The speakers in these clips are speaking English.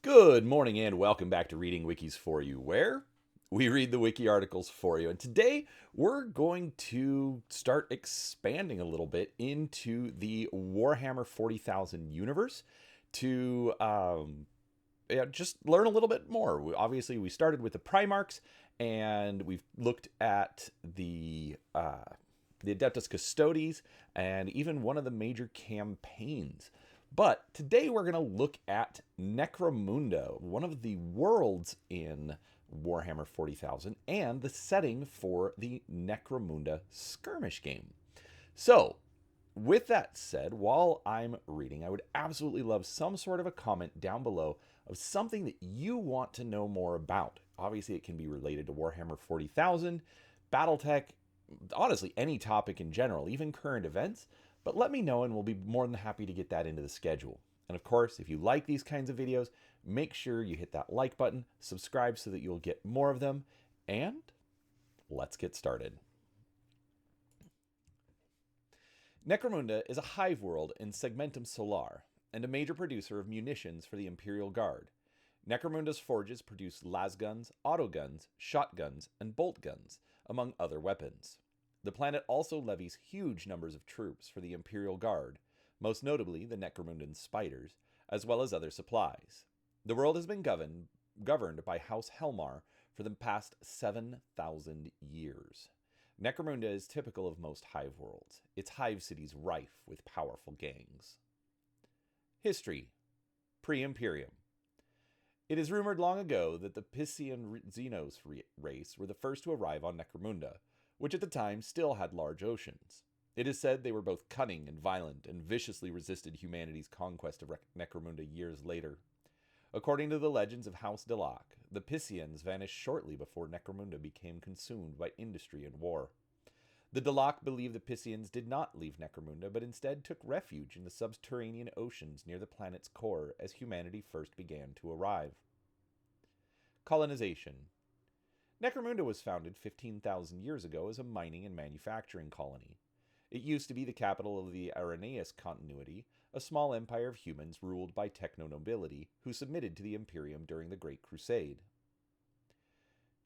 Good morning and welcome back to Reading Wikis for You, where we read the wiki articles for you. And today we're going to start expanding a little bit into the Warhammer 40,000 universe to just learn a little bit more. Obviously, we started with the Primarchs and we've looked at the Adeptus Custodes and even one of the major campaigns. But today we're going to look at Necromunda, one of the worlds in Warhammer 40,000 and the setting for the Necromunda skirmish game. So, with that said, while I'm reading, I would absolutely love some sort of a comment down below of something that you want to know more about. Obviously, it can be related to Warhammer 40,000, Battletech, honestly, any topic in general, even current events. But let me know and we'll be more than happy to get that into the schedule. And of course, if you like these kinds of videos, make sure you hit that like button, subscribe so that you'll get more of them, and let's get started. Necromunda is a hive world in Segmentum Solar and a major producer of munitions for the Imperial Guard. Necromunda's forges produce lasguns, autoguns, shotguns, and boltguns, among other weapons. The planet also levies huge numbers of troops for the Imperial Guard, most notably the Necromundan Spiders, as well as other supplies. The world has been governed by House Helmar for the past 7,000 years. Necromunda is typical of most hive worlds, its hive cities rife with powerful gangs. History: Pre-Imperium. It is rumored long ago that the Piscian Xenos race were the first to arrive on Necromunda, which at the time still had large oceans. It is said they were both cunning and violent and viciously resisted humanity's conquest of Necromunda years later. According to the legends of House Delac, the Piscians vanished shortly before Necromunda became consumed by industry and war. The Delac believed the Piscians did not leave Necromunda, but instead took refuge in the subterranean oceans near the planet's core as humanity first began to arrive. Colonization. Necromunda was founded 15,000 years ago as a mining and manufacturing colony. It used to be the capital of the Irenaeus continuity, a small empire of humans ruled by techno-nobility who submitted to the Imperium during the Great Crusade.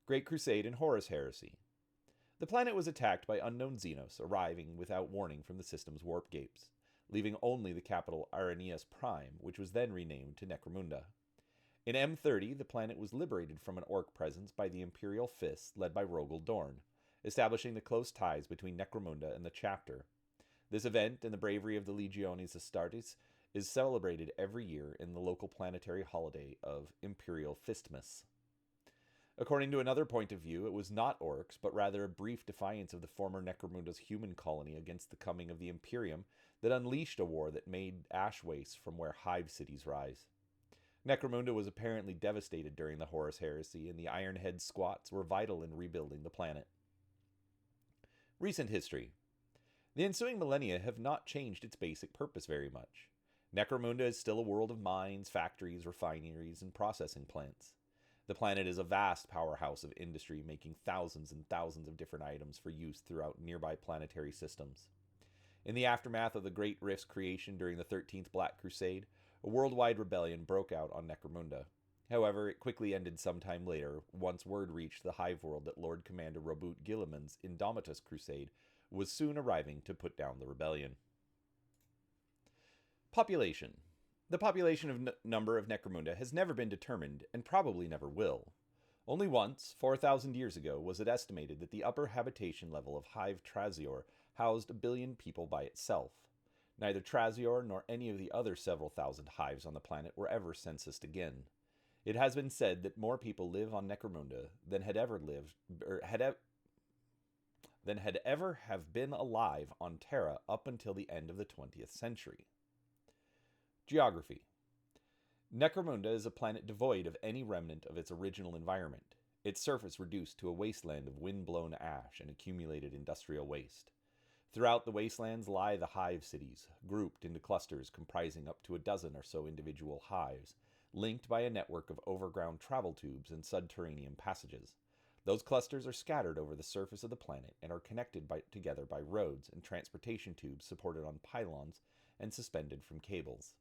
Great Crusade and Horus Heresy. The planet was attacked by unknown Xenos arriving without warning from the system's warp gates, leaving only the capital Irenaeus Prime, which was then renamed to Necromunda. In M30, the planet was liberated from an orc presence by the Imperial Fists led by Rogel Dorn, establishing the close ties between Necromunda and the Chapter. This event and the bravery of the Legiones Astartes is celebrated every year in the local planetary holiday of Imperial Fistmas. According to another point of view, it was not orcs, but rather a brief defiance of the former Necromunda's human colony against the coming of the Imperium that unleashed a war that made ash wastes from where hive cities rise. Necromunda was apparently devastated during the Horus Heresy, and the Ironhead squats were vital in rebuilding the planet. Recent history. The ensuing millennia have not changed its basic purpose very much. Necromunda is still a world of mines, factories, refineries, and processing plants. The planet is a vast powerhouse of industry, making thousands and thousands of different items for use throughout nearby planetary systems. In the aftermath of the Great Rift's creation during the 13th Black Crusade, a worldwide rebellion broke out on Necromunda. However, it quickly ended sometime later, once word reached the Hive World that Lord Commander Robut Guilliman's Indomitus Crusade was soon arriving to put down the rebellion. Population. The population number of Necromunda has never been determined, and probably never will. Only once, 4,000 years ago, was it estimated that the upper habitation level of Hive Trazior housed 1 billion people by itself. Neither Trazior nor any of the other several thousand hives on the planet were ever censused again. It has been said that more people live on Necromunda than had ever have been alive on Terra up until the end of the 20th century. Geography. Necromunda is a planet devoid of any remnant of its original environment, its surface reduced to a wasteland of wind-blown ash and accumulated industrial waste. Throughout the wastelands lie the hive cities, grouped into clusters comprising up to a dozen or so individual hives, linked by a network of overground travel tubes and subterranean passages. Those clusters are scattered over the surface of the planet and are connected together by roads and transportation tubes supported on pylons and suspended from cables.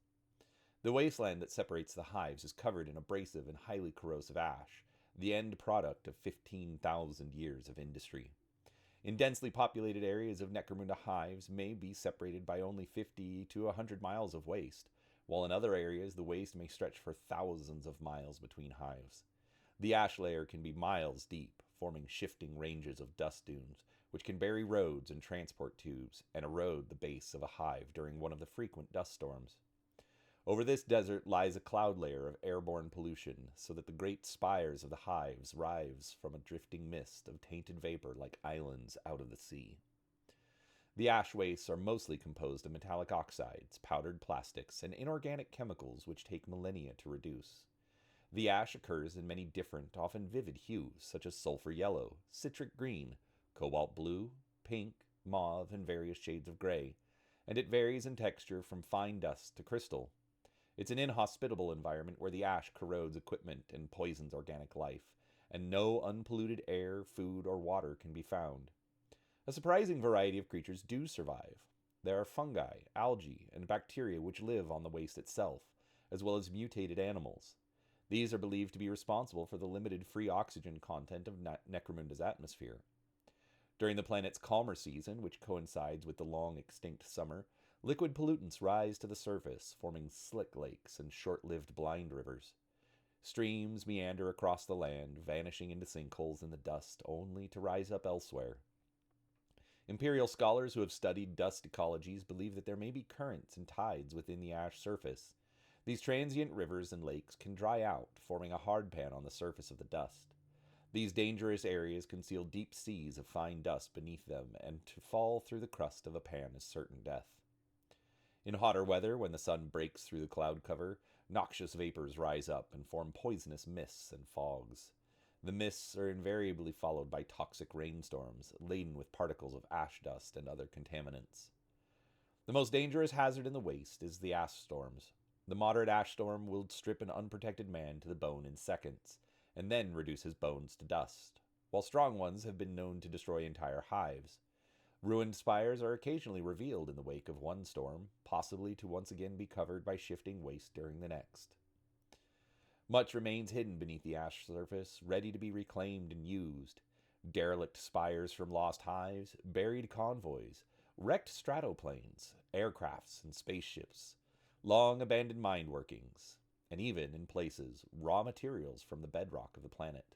The wasteland that separates the hives is covered in abrasive and highly corrosive ash, the end product of 15,000 years of industry. In densely populated areas of Necromunda hives may be separated by only 50 to 100 miles of waste, while in other areas the waste may stretch for thousands of miles between hives. The ash layer can be miles deep, forming shifting ranges of dust dunes, which can bury roads and transport tubes and erode the base of a hive during one of the frequent dust storms. Over this desert lies a cloud layer of airborne pollution, so that the great spires of the hives rise from a drifting mist of tainted vapor like islands out of the sea. The ash wastes are mostly composed of metallic oxides, powdered plastics, and inorganic chemicals which take millennia to reduce. The ash occurs in many different, often vivid hues, such as sulfur yellow, citric green, cobalt blue, pink, mauve, and various shades of gray, and it varies in texture from fine dust to crystal. It's an inhospitable environment where the ash corrodes equipment and poisons organic life, and no unpolluted air, food, or water can be found. A surprising variety of creatures do survive. There are fungi, algae, and bacteria which live on the waste itself, as well as mutated animals. These are believed to be responsible for the limited free oxygen content of Necromunda's atmosphere. During the planet's calmer season, which coincides with the long extinct summer, liquid pollutants rise to the surface, forming slick lakes and short-lived blind rivers. Streams meander across the land, vanishing into sinkholes in the dust, only to rise up elsewhere. Imperial scholars who have studied dust ecologies believe that there may be currents and tides within the ash surface. These transient rivers and lakes can dry out, forming a hardpan on the surface of the dust. These dangerous areas conceal deep seas of fine dust beneath them, and to fall through the crust of a pan is certain death. In hotter weather, when the sun breaks through the cloud cover, noxious vapors rise up and form poisonous mists and fogs. The mists are invariably followed by toxic rainstorms, laden with particles of ash dust and other contaminants. The most dangerous hazard in the waste is the ash storms. The moderate ash storm will strip an unprotected man to the bone in seconds, and then reduce his bones to dust, while strong ones have been known to destroy entire hives. Ruined spires are occasionally revealed in the wake of one storm, possibly to once again be covered by shifting waste during the next. Much remains hidden beneath the ash surface, ready to be reclaimed and used. Derelict spires from lost hives, buried convoys, wrecked stratoplanes, aircrafts and spaceships, long abandoned mine workings, and even, in places, raw materials from the bedrock of the planet.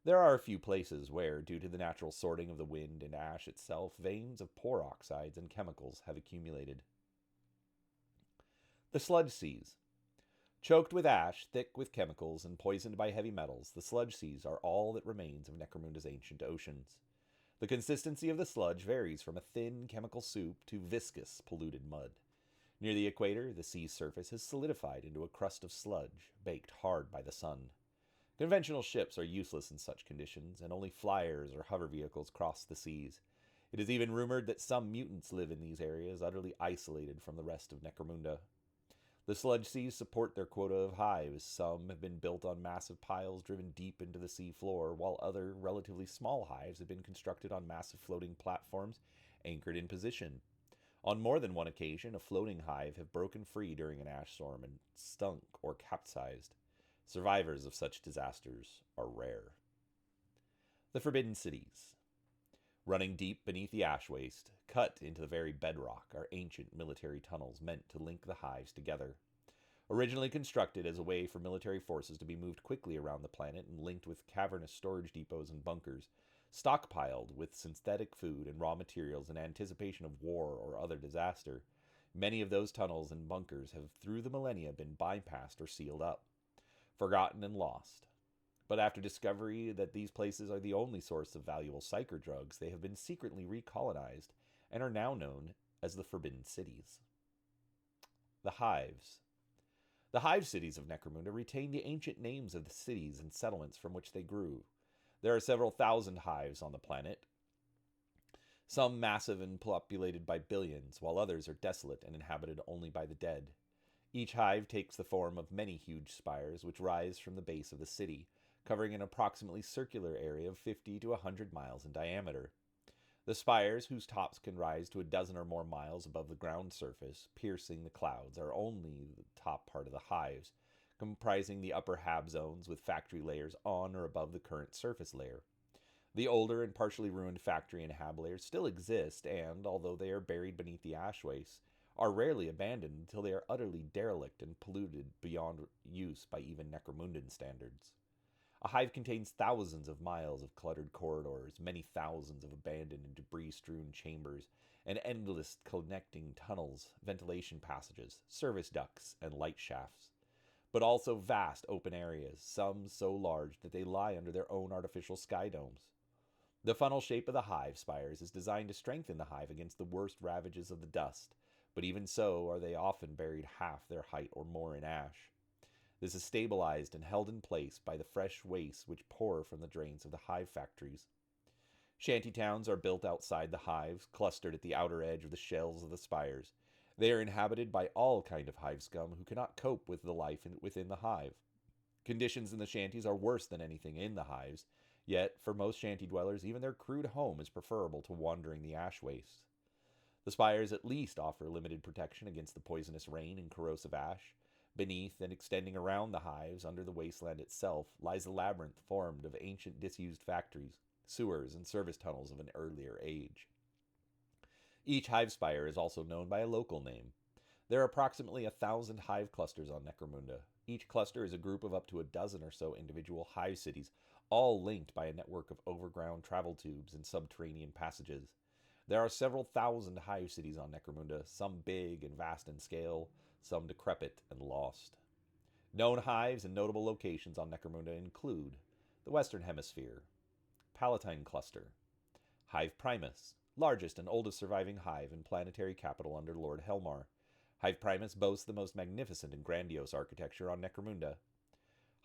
There are a few places where, due to the natural sorting of the wind and ash itself, veins of pore oxides and chemicals have accumulated. The sludge seas. Choked with ash, thick with chemicals, and poisoned by heavy metals, the sludge seas are all that remains of Necromunda's ancient oceans. The consistency of the sludge varies from a thin chemical soup to viscous, polluted mud. Near the equator, the sea's surface has solidified into a crust of sludge, baked hard by the sun. Conventional ships are useless in such conditions, and only flyers or hover vehicles cross the seas. It is even rumored that some mutants live in these areas, utterly isolated from the rest of Necromunda. The sludge seas support their quota of hives. Some have been built on massive piles driven deep into the sea floor, while other, relatively small hives have been constructed on massive floating platforms anchored in position. On more than one occasion, a floating hive have broken free during an ash storm and stunk or capsized. Survivors of such disasters are rare. The Forbidden Cities. Running deep beneath the ash waste, cut into the very bedrock, are ancient military tunnels meant to link the hives together. Originally constructed as a way for military forces to be moved quickly around the planet and linked with cavernous storage depots and bunkers, stockpiled with synthetic food and raw materials in anticipation of war or other disaster, many of those tunnels and bunkers have through the millennia been bypassed or sealed up, forgotten and lost. But after discovery that these places are the only source of valuable psyker drugs, they have been secretly recolonized and are now known as the Forbidden Cities. The Hives. The hive cities of Necromunda retain the ancient names of the cities and settlements from which they grew. There are several thousand hives on the planet, some massive and populated by billions, while others are desolate and inhabited only by the dead. Each hive takes the form of many huge spires which rise from the base of the city, covering an approximately circular area of 50 to 100 miles in diameter. The spires, whose tops can rise to a dozen or more miles above the ground surface, piercing the clouds, are only the top part of the hives, comprising the upper hab zones with factory layers on or above the current surface layer. The older and partially ruined factory and hab layers still exist, and, although they are buried beneath the ash wastes, are rarely abandoned until they are utterly derelict and polluted beyond use by even Necromundan standards. A hive contains thousands of miles of cluttered corridors, many thousands of abandoned and debris-strewn chambers, and endless connecting tunnels, ventilation passages, service ducts, and light shafts. But also vast open areas, some so large that they lie under their own artificial sky domes. The funnel shape of the hive spires is designed to strengthen the hive against the worst ravages of the dust, but even so are they often buried half their height or more in ash. This is stabilized and held in place by the fresh wastes which pour from the drains of the hive factories. Shanty towns are built outside the hives, clustered at the outer edge of the shells of the spires. They are inhabited by all kind of hive scum who cannot cope with the life within the hive. Conditions in the shanties are worse than anything in the hives, yet for most shanty dwellers even their crude home is preferable to wandering the ash wastes. The spires at least offer limited protection against the poisonous rain and corrosive ash. Beneath and extending around the hives, under the wasteland itself, lies a labyrinth formed of ancient disused factories, sewers, and service tunnels of an earlier age. Each hive spire is also known by a local name. There are approximately 1,000 hive clusters on Necromunda. Each cluster is a group of up to a dozen or so individual hive cities, all linked by a network of overground travel tubes and subterranean passages. There are several thousand hive cities on Necromunda, some big and vast in scale, some decrepit and lost. Known hives and notable locations on Necromunda include the Western Hemisphere, Palatine Cluster, Hive Primus, largest and oldest surviving hive and planetary capital under Lord Helmar. Hive Primus boasts the most magnificent and grandiose architecture on Necromunda.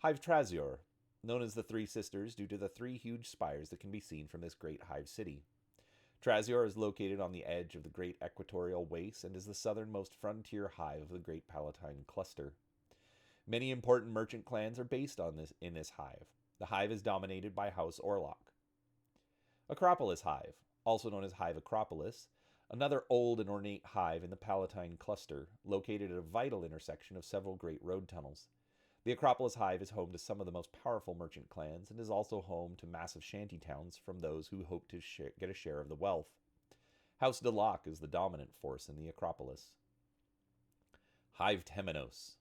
Hive Trazior, known as the Three Sisters due to the three huge spires that can be seen from this great hive city. Trazior is located on the edge of the Great Equatorial Wastes and is the southernmost frontier hive of the Great Palatine Cluster. Many important merchant clans are based in this hive. The hive is dominated by House Orlok. Acropolis Hive, also known as Hive Acropolis, another old and ornate hive in the Palatine Cluster, located at a vital intersection of several great road tunnels. The Acropolis Hive is home to some of the most powerful merchant clans and is also home to massive shanty towns from those who hope to get a share of the wealth. House Delac is the dominant force in the Acropolis. Hive Temenos.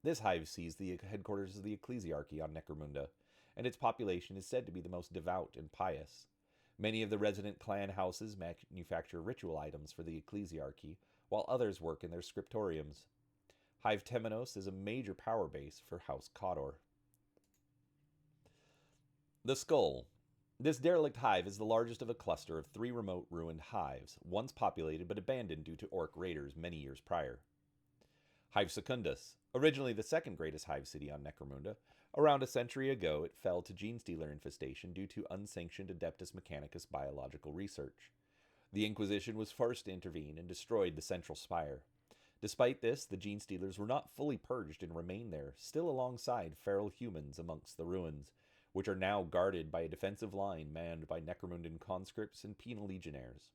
This hive sees the headquarters of the ecclesiarchy on Necromunda, and its population is said to be the most devout and pious. Many of the resident clan houses manufacture ritual items for the ecclesiarchy, while others work in their scriptoriums. Hive Temenos is a major power base for House Kodor. The Skull. This derelict hive is the largest of a cluster of three remote ruined hives, once populated but abandoned due to orc raiders many years prior. Hive Secundus. Originally the second greatest hive city on Necromunda, around a century ago it fell to genestealer infestation due to unsanctioned Adeptus Mechanicus biological research. The Inquisition was forced to intervene and destroyed the central spire. Despite this, the gene stealers were not fully purged and remain there, still alongside feral humans amongst the ruins, which are now guarded by a defensive line manned by Necromundan conscripts and penal legionnaires.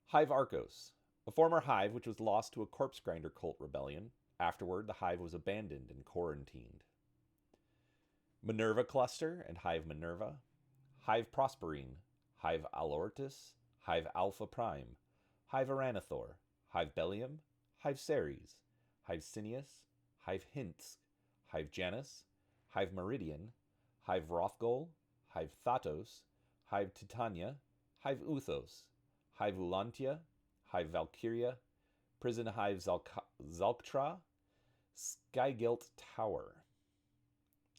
Hive Arcos, a former hive which was lost to a corpse grinder cult rebellion. Afterward, the hive was abandoned and quarantined. Minerva Cluster and Hive Minerva, Hive Prosperine, Hive Alortis, Hive Alpha Prime, Hive Aranathor, Hive Bellium, Hive Ceres, Hive Cineus, Hive Hinsk, Hive Janus, Hive Meridian, Hive Rothgol, Hive Thatos, Hive Titania, Hive Uthos, Hive Ulantia, Hive Valkyria, Prison Hive Zalktra, Skygilt Tower.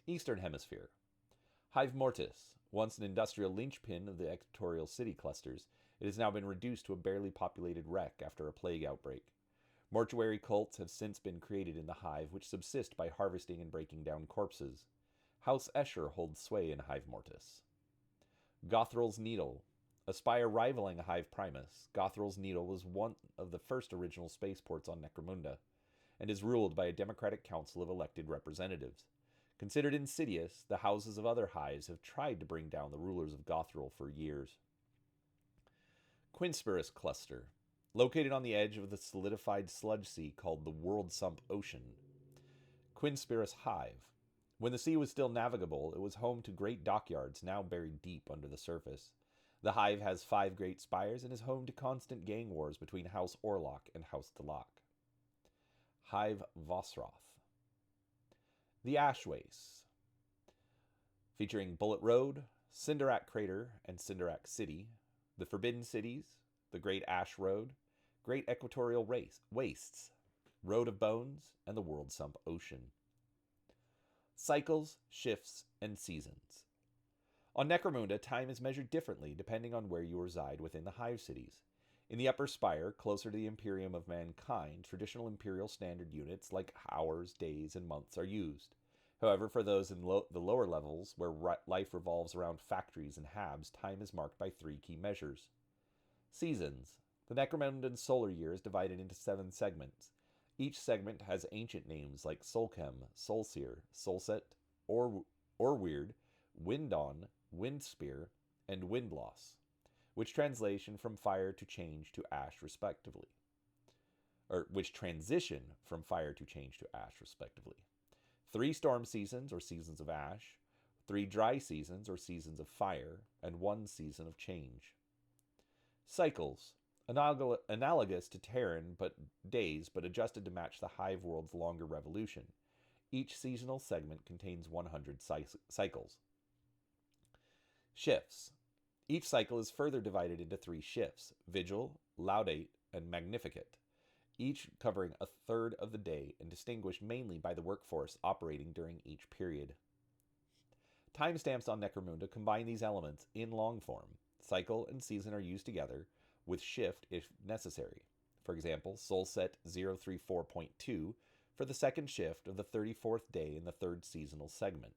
Eastern Hemisphere. Hive Mortis, once an industrial linchpin of the equatorial city clusters, it has now been reduced to a barely populated wreck after a plague outbreak. Mortuary cults have since been created in the hive, which subsist by harvesting and breaking down corpses. House Escher holds sway in Hive Mortis. Gothrel's Needle. A spire rivaling a Hive Primus, Gothrel's Needle was one of the first original spaceports on Necromunda, and is ruled by a democratic council of elected representatives. Considered insidious, the houses of other hives have tried to bring down the rulers of Gothrel for years. Quinspirus Cluster, located on the edge of the solidified sludge sea called the World Sump Ocean. Quinspirus Hive. When the sea was still navigable, it was home to great dockyards now buried deep under the surface. The Hive has 5 great spires and is home to constant gang wars between House Orlok and House Delak. Hive Vosroth. The Ash Waste, featuring Bullet Road, Cinderak Crater and Cinderak City, the Forbidden Cities, the Great Ash Road, Great Equatorial Wastes, Road of Bones, and the World Sump Ocean. Cycles, shifts, and seasons. On Necromunda, time is measured differently depending on where you reside within the Hive cities. In the upper spire, closer to the Imperium of Mankind, traditional Imperial Standard units like hours, days, and months are used. However, for those in the lower levels, where life revolves around factories and habs, time is marked by 3 key measures. Seasons. The Necromundan Solar year is divided into 7 segments. Each segment has ancient names like Solchem, Solseer, Solset, Orweird, Winddawn, Windspear, and Windloss, which translation from fire to change to ash respectively. Which transition from fire to change to ash respectively. 3 storm seasons or seasons of ash, 3 dry seasons or seasons of fire, and 1 season of change. Cycles. Analogous to Terran days, but adjusted to match the Hive World's longer revolution. Each seasonal segment contains 100 cycles. Shifts. Each cycle is further divided into 3 shifts: Vigil, Laudate, and Magnificat, each covering a third of the day and distinguished mainly by the workforce operating during each period. Timestamps on Necromunda combine these elements in long form. Cycle and season are used together, with shift if necessary. For example, Solset 034.2 for the second shift of the 34th day in the 3rd seasonal segment.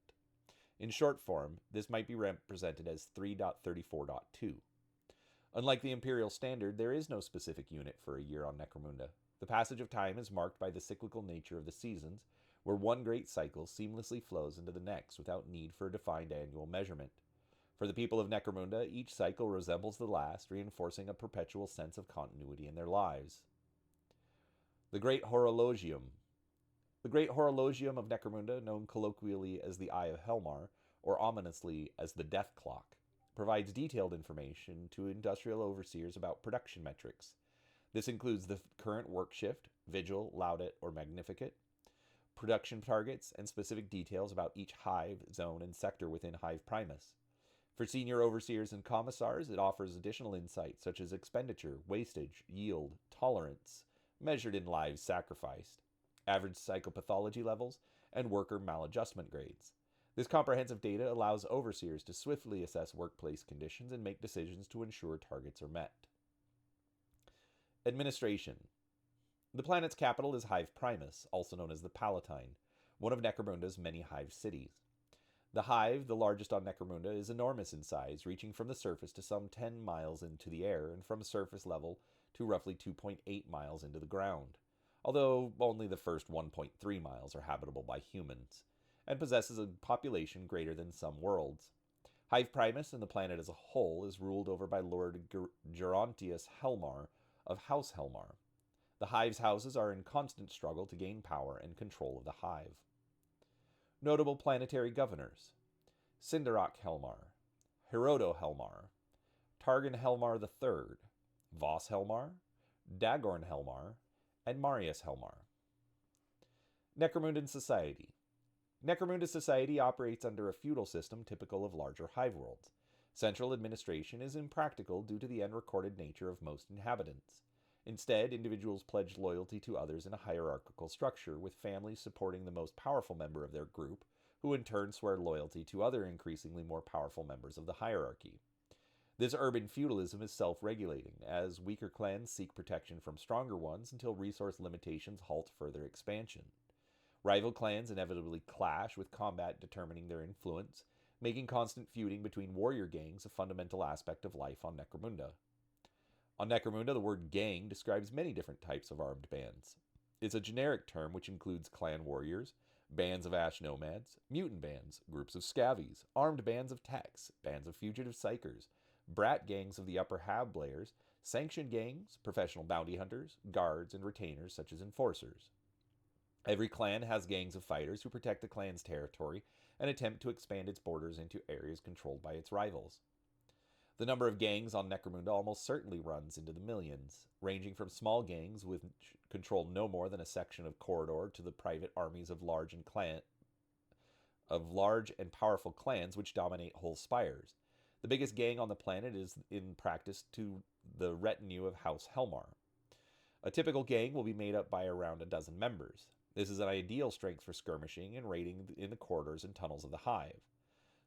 In short form, this might be represented as 3.34.2. Unlike the Imperial Standard, there is no specific unit for a year on Necromunda. The passage of time is marked by the cyclical nature of the seasons, where one great cycle seamlessly flows into the next without need for a defined annual measurement. For the people of Necromunda, each cycle resembles the last, reinforcing a perpetual sense of continuity in their lives. The Great Horologium. The Great Horologium of Necromunda, known colloquially as the Eye of Helmar, or ominously as the Death Clock, provides detailed information to industrial overseers about production metrics. This includes the current work shift, vigil, laudate, or magnificat, production targets, and specific details about each hive, zone, and sector within Hive Primus. For senior overseers and commissars, it offers additional insights such as expenditure, wastage, yield, tolerance, measured in lives sacrificed, average psychopathology levels, and worker maladjustment grades. This comprehensive data allows overseers to swiftly assess workplace conditions and make decisions to ensure targets are met. Administration. The planet's capital is Hive Primus, also known as the Palatine, one of Necromunda's many hive cities. The hive, the largest on Necromunda, is enormous in size, reaching from the surface to some 10 miles into the air and from surface level to roughly 2.8 miles into the ground, although only the first 1.3 miles are habitable by humans, and possesses a population greater than some worlds. Hive Primus and the planet as a whole is ruled over by Lord Gerontius Helmar of House Helmar. The hive's houses are in constant struggle to gain power and control of the hive. Notable planetary governors: Cinderak Helmar, Herodo Helmar, Targan Helmar III, Voss Helmar, Dagorn Helmar, and Marius Helmar. Necromundan Society. Necromunda Society operates under a feudal system typical of larger hive worlds. Central administration is impractical due to the unrecorded nature of most inhabitants. Instead, individuals pledge loyalty to others in a hierarchical structure, with families supporting the most powerful member of their group, who in turn swear loyalty to other increasingly more powerful members of the hierarchy. This urban feudalism is self-regulating, as weaker clans seek protection from stronger ones until resource limitations halt further expansion. Rival clans inevitably clash, with combat determining their influence, making constant feuding between warrior gangs a fundamental aspect of life on Necromunda. On Necromunda, the word gang describes many different types of armed bands. It's a generic term which includes clan warriors, bands of ash nomads, mutant bands, groups of scavies, armed bands of techs, bands of fugitive psychers, brat gangs of the upper hab players, sanctioned gangs, professional bounty hunters, guards, and retainers such as enforcers. Every clan has gangs of fighters who protect the clan's territory and attempt to expand its borders into areas controlled by its rivals. The number of gangs on Necromunda almost certainly runs into the millions, ranging from small gangs which control no more than a section of corridor to the private armies of large and powerful clans which dominate whole spires. The biggest gang on the planet is in practice to the retinue of House Helmar. A typical gang will be made up by around a dozen members. This is an ideal strength for skirmishing and raiding in the corridors and tunnels of the Hive.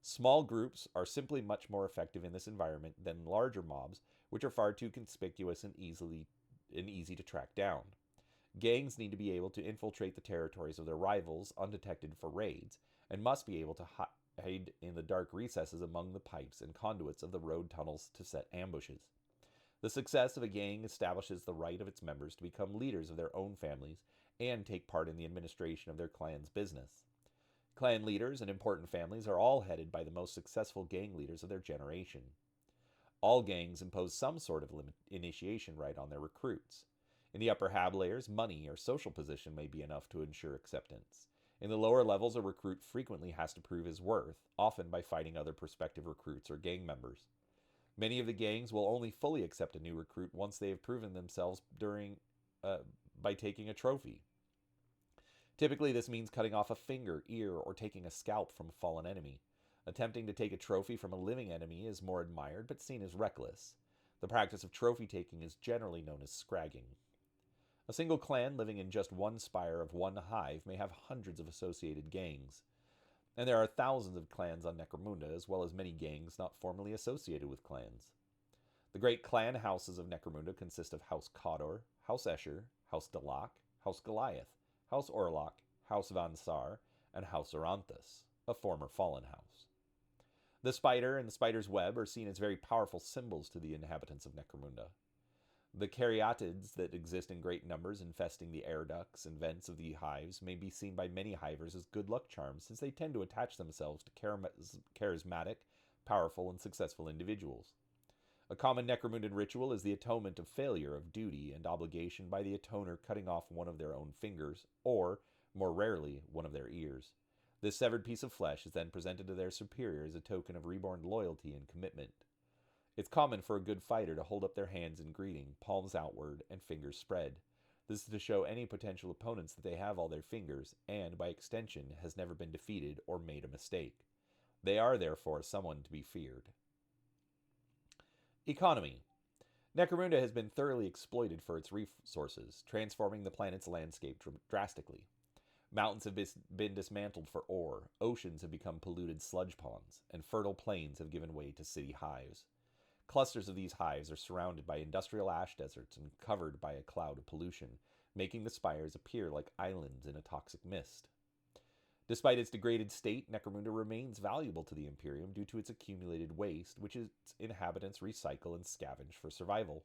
Small groups are simply much more effective in this environment than larger mobs, which are far too conspicuous and easy to track down. Gangs need to be able to infiltrate the territories of their rivals undetected for raids, and must be able to hide in the dark recesses among the pipes and conduits of the road tunnels to set ambushes. The success of a gang establishes the right of its members to become leaders of their own families and take part in the administration of their clan's business. Clan leaders and important families are all headed by the most successful gang leaders of their generation. All gangs impose some sort of initiation right on their recruits. In the upper hab layers, money or social position may be enough to ensure acceptance. In the lower levels, a recruit frequently has to prove his worth, often by fighting other prospective recruits or gang members. Many of the gangs will only fully accept a new recruit once they have proven themselves by taking a trophy. Typically, this means cutting off a finger, ear, or taking a scalp from a fallen enemy. Attempting to take a trophy from a living enemy is more admired, but seen as reckless. The practice of trophy taking is generally known as scragging. A single clan living in just one spire of one hive may have hundreds of associated gangs. And there are thousands of clans on Necromunda, as well as many gangs not formally associated with clans. The great clan houses of Necromunda consist of House Cawdor, House Escher, House Dalak, House Goliath, House Orlok, House Van Sar, and House Oranthus, a former fallen house. The spider and the spider's web are seen as very powerful symbols to the inhabitants of Necromunda. The caryatids that exist in great numbers infesting the air ducts and vents of the hives may be seen by many hivers as good luck charms, since they tend to attach themselves to charismatic, powerful, and successful individuals. A common Necromundan ritual is the atonement of failure of duty and obligation by the atoner cutting off one of their own fingers, or, more rarely, one of their ears. This severed piece of flesh is then presented to their superior as a token of reborn loyalty and commitment. It's common for a good fighter to hold up their hands in greeting, palms outward, and fingers spread. This is to show any potential opponents that they have all their fingers, and, by extension, has never been defeated or made a mistake. They are, therefore, someone to be feared. Economy. Necromunda has been thoroughly exploited for its resources, transforming the planet's landscape drastically. Mountains have been dismantled for ore, oceans have become polluted sludge ponds, and fertile plains have given way to city hives. Clusters of these hives are surrounded by industrial ash deserts and covered by a cloud of pollution, making the spires appear like islands in a toxic mist. Despite its degraded state, Necromunda remains valuable to the Imperium due to its accumulated waste, which its inhabitants recycle and scavenge for survival.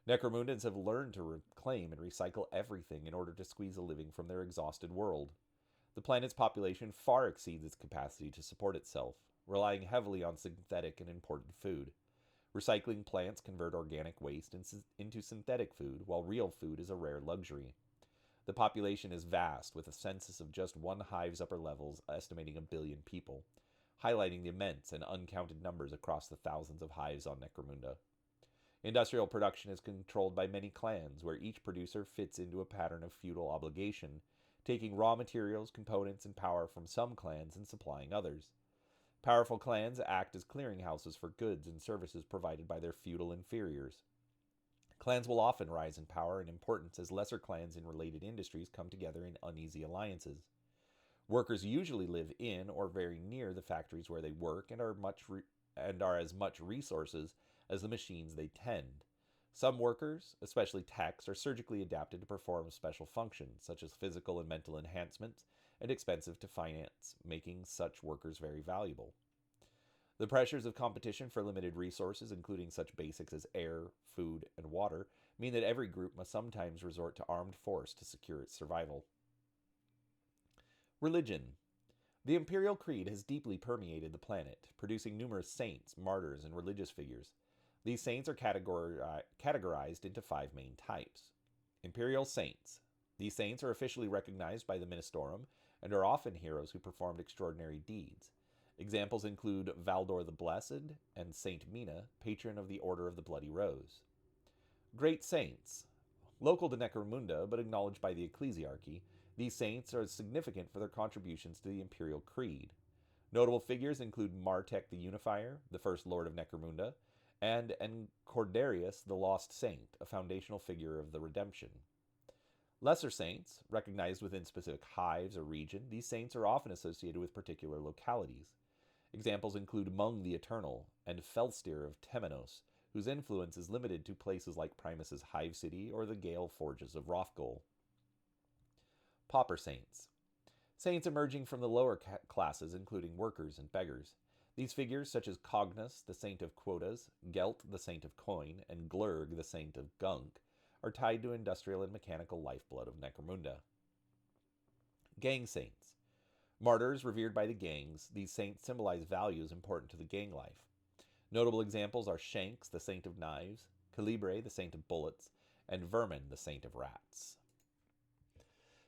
Necromundans have learned to reclaim and recycle everything in order to squeeze a living from their exhausted world. The planet's population far exceeds its capacity to support itself, relying heavily on synthetic and imported food. Recycling plants convert organic waste into synthetic food, while real food is a rare luxury. The population is vast, with a census of just one hive's upper levels estimating 1 billion people, highlighting the immense and uncounted numbers across the thousands of hives on Necromunda. Industrial production is controlled by many clans, where each producer fits into a pattern of feudal obligation, taking raw materials, components, and power from some clans and supplying others. Powerful clans act as clearinghouses for goods and services provided by their feudal inferiors. Clans will often rise in power and importance as lesser clans in related industries come together in uneasy alliances. Workers usually live in or very near the factories where they work and are as much resources as the machines they tend. Some workers, especially techs, are surgically adapted to perform special functions, such as physical and mental enhancements, and expensive to finance, making such workers very valuable. The pressures of competition for limited resources, including such basics as air, food, and water, mean that every group must sometimes resort to armed force to secure its survival. Religion. The Imperial Creed has deeply permeated the planet, producing numerous saints, martyrs, and religious figures. These saints are categorized into 5 main types. Imperial Saints. These saints are officially recognized by the Ministorum and are often heroes who performed extraordinary deeds. Examples include Valdor the Blessed and Saint Mina, patron of the Order of the Bloody Rose. Great Saints. Local to Necromunda, but acknowledged by the ecclesiarchy, these saints are significant for their contributions to the Imperial Creed. Notable figures include Martek the Unifier, the first Lord of Necromunda, and Encordarius the Lost Saint, a foundational figure of the Redemption. Lesser saints, recognized within specific hives or region, these saints are often associated with particular localities. Examples include Mung the Eternal and Felstir of Temenos, whose influence is limited to places like Primus's Hive City or the Gale Forges of Rothgol. Pauper Saints. Saints emerging from the lower classes, including workers and beggars. These figures, such as Cognos, the saint of quotas, Gelt, the saint of coin, and Glurg, the saint of gunk, are tied to industrial and mechanical lifeblood of Necromunda. Gang Saints. Martyrs revered by the gangs, these saints symbolize values important to the gang life. Notable examples are Shanks, the saint of knives, Calibre, the saint of bullets, and Vermin, the saint of rats.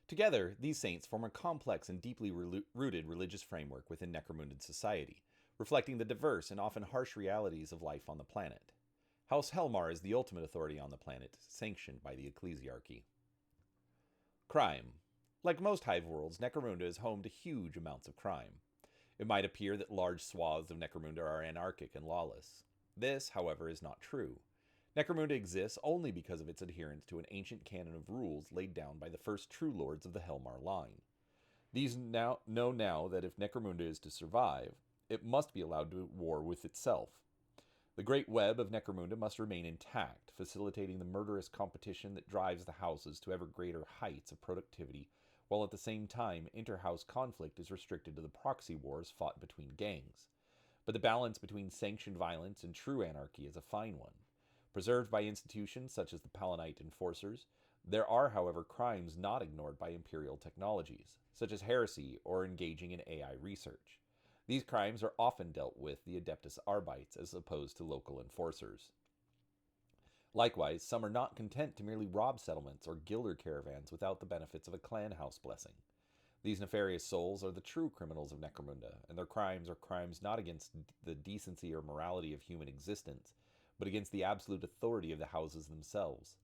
Together, these saints form a complex and deeply rooted religious framework within Necromundan society, reflecting the diverse and often harsh realities of life on the planet. House Helmar is the ultimate authority on the planet, sanctioned by the ecclesiarchy. Crime. Like most hive worlds, Necromunda is home to huge amounts of crime. It might appear that large swaths of Necromunda are anarchic and lawless. This, however, is not true. Necromunda exists only because of its adherence to an ancient canon of rules laid down by the first true lords of the Helmar line. These know now that if Necromunda is to survive, it must be allowed to war with itself. The great web of Necromunda must remain intact, facilitating the murderous competition that drives the houses to ever greater heights of productivity, while at the same time inter-house conflict is restricted to the proxy wars fought between gangs. But the balance between sanctioned violence and true anarchy is a fine one. Preserved by institutions such as the Palanite Enforcers, there are, however, crimes not ignored by Imperial technologies, such as heresy or engaging in AI research. These crimes are often dealt with the Adeptus Arbites as opposed to local enforcers. Likewise, some are not content to merely rob settlements or gilder caravans without the benefits of a clan house blessing. These nefarious souls are the true criminals of Necromunda, and their crimes are crimes not against the decency or morality of human existence, but against the absolute authority of the houses themselves.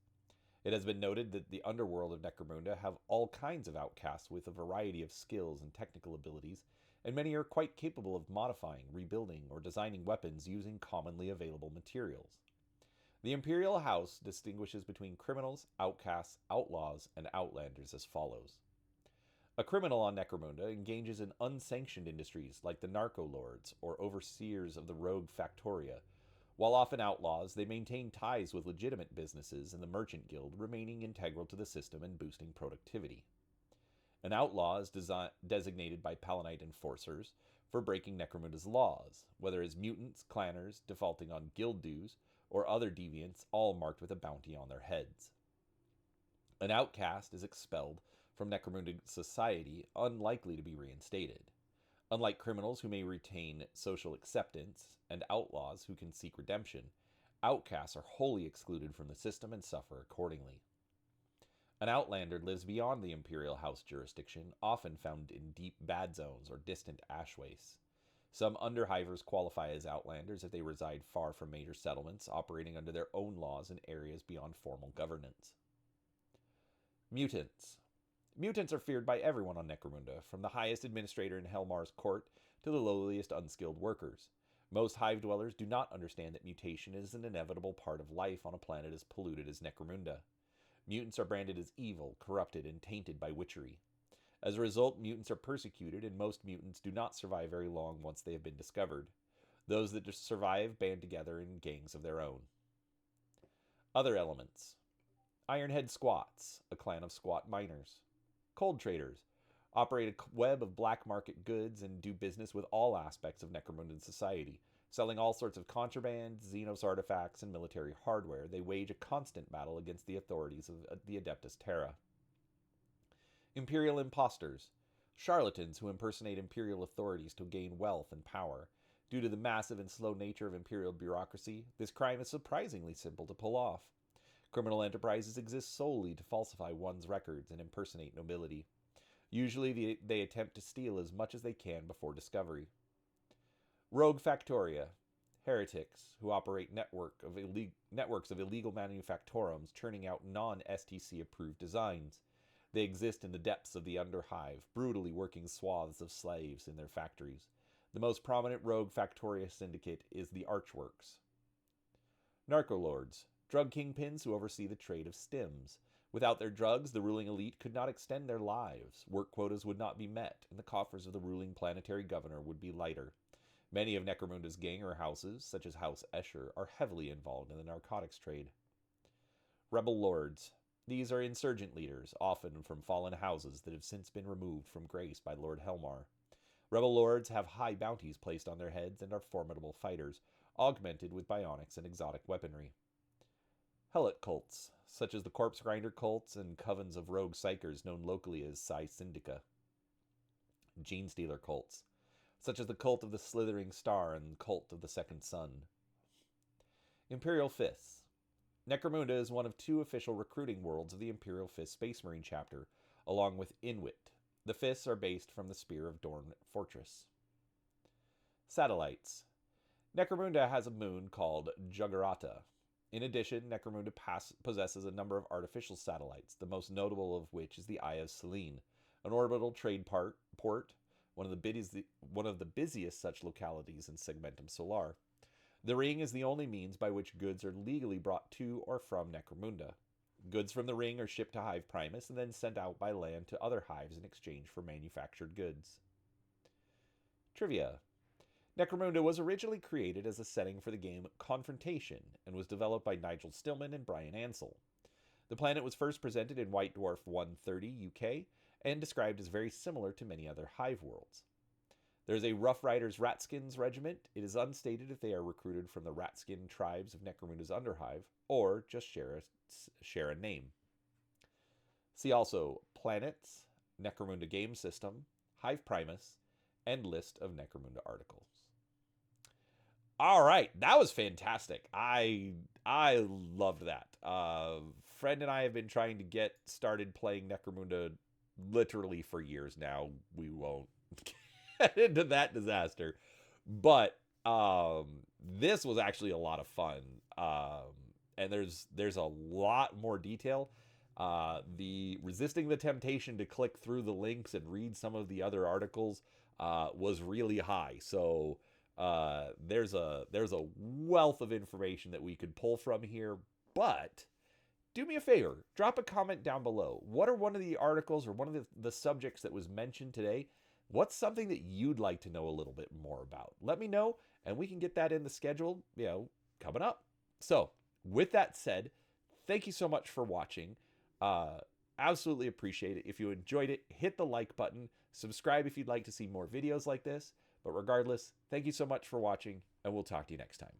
It has been noted that the underworld of Necromunda have all kinds of outcasts with a variety of skills and technical abilities, and many are quite capable of modifying, rebuilding, or designing weapons using commonly available materials. The Imperial House distinguishes between criminals, outcasts, outlaws, and outlanders as follows. A criminal on Necromunda engages in unsanctioned industries like the narco-lords or overseers of the rogue factoria. While often outlaws, they maintain ties with legitimate businesses and the Merchant Guild, remaining integral to the system and boosting productivity. An outlaw is designated by Palanite Enforcers for breaking Necromunda's laws, whether as mutants, clanners, defaulting on guild dues, or other deviants, all marked with a bounty on their heads. An outcast is expelled from Necromundan society, unlikely to be reinstated. Unlike criminals who may retain social acceptance and outlaws who can seek redemption, outcasts are wholly excluded from the system and suffer accordingly. An outlander lives beyond the Imperial House jurisdiction, often found in deep bad zones or distant ash wastes. Some underhivers qualify as outlanders if they reside far from major settlements, operating under their own laws in areas beyond formal governance. Mutants. Mutants are feared by everyone on Necromunda, from the highest administrator in Helmar's court to the lowliest unskilled workers. Most hive dwellers do not understand that mutation is an inevitable part of life on a planet as polluted as Necromunda. Mutants are branded as evil, corrupted, and tainted by witchery. As a result, mutants are persecuted, and most mutants do not survive very long once they have been discovered. Those that survive band together in gangs of their own. Other elements. Ironhead Squats, a clan of squat miners. Cold traders operate a web of black market goods and do business with all aspects of Necromundan society. Selling all sorts of contraband, Xenos artifacts, and military hardware, they wage a constant battle against the authorities of the Adeptus Terra. Imperial Imposters, charlatans who impersonate imperial authorities to gain wealth and power. Due to the massive and slow nature of Imperial bureaucracy, this crime is surprisingly simple to pull off. Criminal enterprises exist solely to falsify one's records and impersonate nobility. Usually they attempt to steal as much as they can before discovery. Rogue Factoria. Heretics who operate networks of illegal manufactorums churning out non-STC approved designs. They exist in the depths of the Underhive, brutally working swaths of slaves in their factories. The most prominent rogue Factoria syndicate is the Archworks. Narcolords. Drug kingpins who oversee the trade of stims. Without their drugs, the ruling elite could not extend their lives. Work quotas would not be met, and the coffers of the ruling planetary governor would be lighter. Many of Necromunda's ganger houses, such as House Escher, are heavily involved in the narcotics trade. Rebel Lords. These are insurgent leaders, often from fallen houses that have since been removed from grace by Lord Helmar. Rebel Lords have high bounties placed on their heads and are formidable fighters, augmented with bionics and exotic weaponry. Helot cults, such as the Corpse Grinder cults and covens of rogue psychers known locally as Psi Syndica. Gene Stealer cults, such as the Cult of the Slithering Star and Cult of the Second Sun. Imperial Fists. Necromunda is one of 2 official recruiting worlds of the Imperial Fist Space Marine chapter, along with Inuit. The Fists are based from the Spear of Dorn Fortress. Satellites. Necromunda has a moon called Juggerata. In addition, Necromunda possesses a number of artificial satellites, the most notable of which is the Eye of Selene, an orbital trade port, one of the busiest such localities in Segmentum Solar. The ring is the only means by which goods are legally brought to or from Necromunda. Goods from the ring are shipped to Hive Primus and then sent out by land to other hives in exchange for manufactured goods. Trivia. Necromunda was originally created as a setting for the game Confrontation and was developed by Nigel Stillman and Brian Ansell. The planet was first presented in White Dwarf 130 UK and described as very similar to many other Hive worlds. There is a Rough Riders Ratskins regiment. It is unstated if they are recruited from the Ratskin tribes of Necromunda's Underhive or just share a name. See also Planets, Necromunda Game System, Hive Primus, and list of Necromunda articles. All right, that was fantastic. I loved that. Friend and I have been trying to get started playing Necromunda literally for years now. We won't get into that disaster, but this was actually a lot of fun. And there's a lot more detail. The resisting the temptation to click through the links and read some of the other articles was really high. So there's a wealth of information that we could pull from here, but do me a favor, drop a comment down below. What are one of the articles or one of the subjects that was mentioned today? What's something that you'd like to know a little bit more about? Let me know, and we can get that in the schedule, coming up. So with that said, thank you so much for watching. Absolutely appreciate it. If you enjoyed it, hit the like button, subscribe if you'd like to see more videos like this. But regardless, thank you so much for watching, and we'll talk to you next time.